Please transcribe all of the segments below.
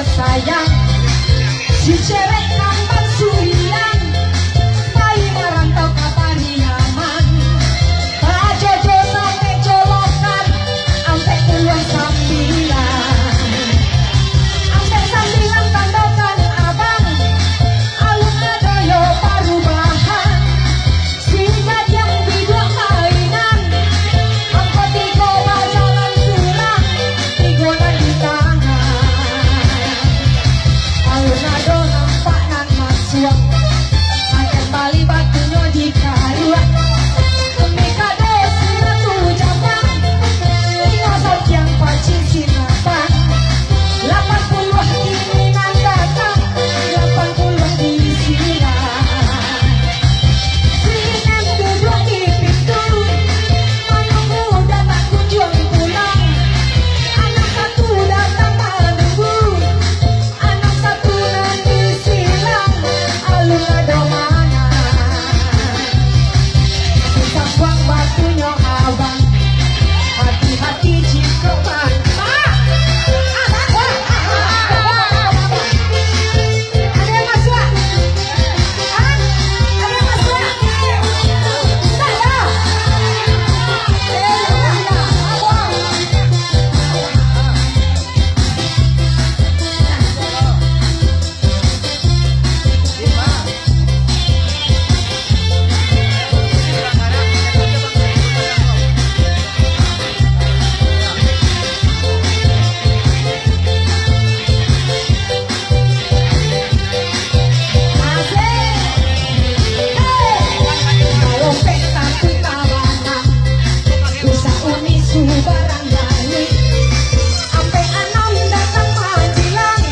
sayang si cewek kampan sulian bayi merantau ke Pariaman Pak Jojo sampai jolokan sampai puluhan sambilan tandokan abang alun adoyo parubahan singkat yang bidua mainan angkot tigo jalan surang tigonan di tangan alun ado nampak nan masuang akan bali batunya di karuan Mikado sinatu jambang ingosot yang pacin sinapan 80 keinginan datang 80 diisiran Sinem duduk di pintu menunggu datang kunjung pulang anak satu datang menunggu anak satu nanti silang alun ado mana bisa buang batunya abang hati-hati jika mantap ada yang masuk? Ada yang masuk? Tak ada? Kalau pesta tawanan bisa uni subarang balik ampe anam datang majilang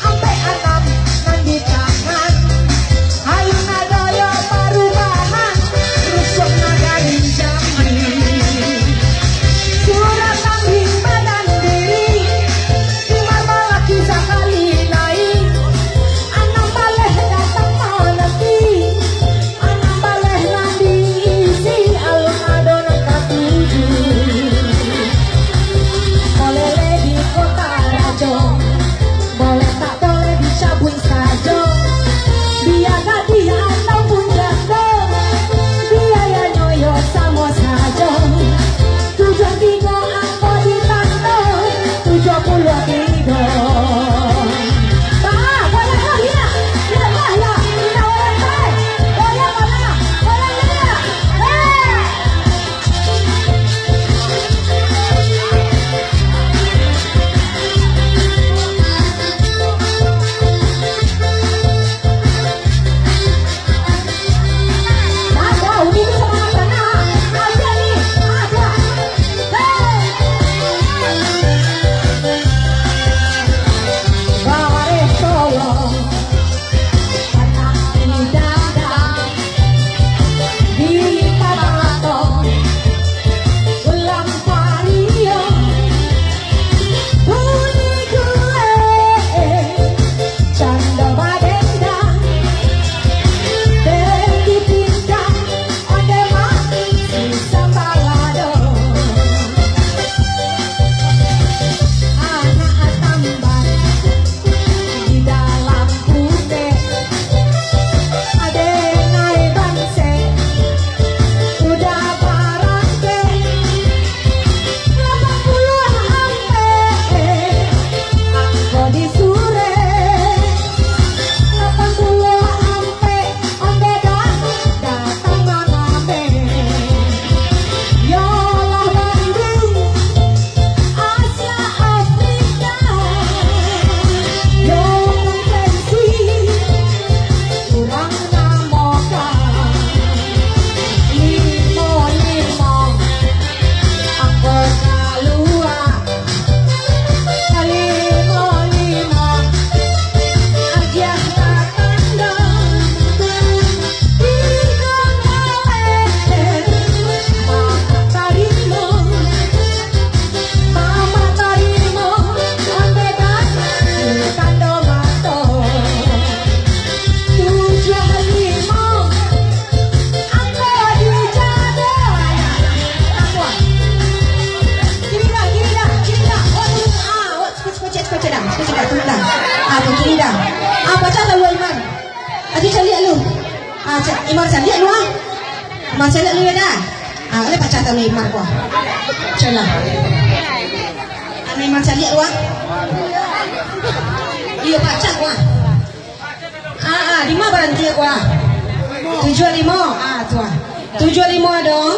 ampe anam nan di tangan alun adoyo parubahan rusuk nagari Jambi surat tambing badan diri timar balaki sakali naik anam baleh datang nanti anam baleh nanti isi alun ado nan katuju boleh di kota rajo boleh tak boleh dicabut saja dia dia ataupun janda biaya nyoyo sama saja tujuan tiga aku ditanda 73 Pak, boleh lagi nak? Tidak boleh kita orang baik boleh mana? Boleh tidak? Ada ini sama sana ada nih ada dah. Cakap tu dah. Tu kiri dah. Baca tak lu Iman. Aji cari lu. Iman cari lu ah. Iman cari lu dah. Oleh baca tak lu Iman gua. Celah. Iman cari lu ah. Iya baca gua. Lima berhenti gua. 75. Tu ah. 75 dong.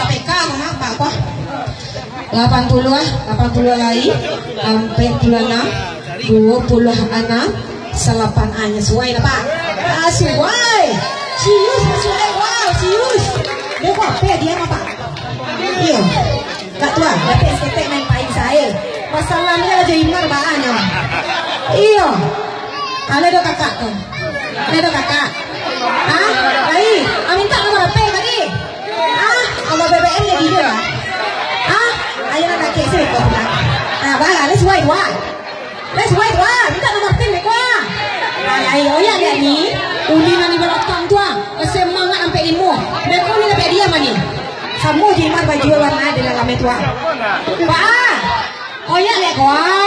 KPK mah Pak gua. 80 lagi. 46. 26. 8 nya sesuai dah Pak. Sesuai. Serius sesuai. Wow, serius. Dia kok apa dia apa Pak? Iya. Tak tua, dapat setek main paling saya. Masalahnya aja Imar bahannya. Iya. Ada do kakak tu. Ada do kakak. Baik. Minta nomor HP tadi. Nomor BBM dia dia. Ayo nak kek sih kau nak. Bahala, let's wait one. Let's wait one. Minta nomor PIN ni kuah. Ayo ya dia ni. Uli nani belakang tu semangat sampai limo. Mereka ni sampai dia mani. Kamu jimat baju warna ada dalam itu. Pak. Oh ya lek kuah.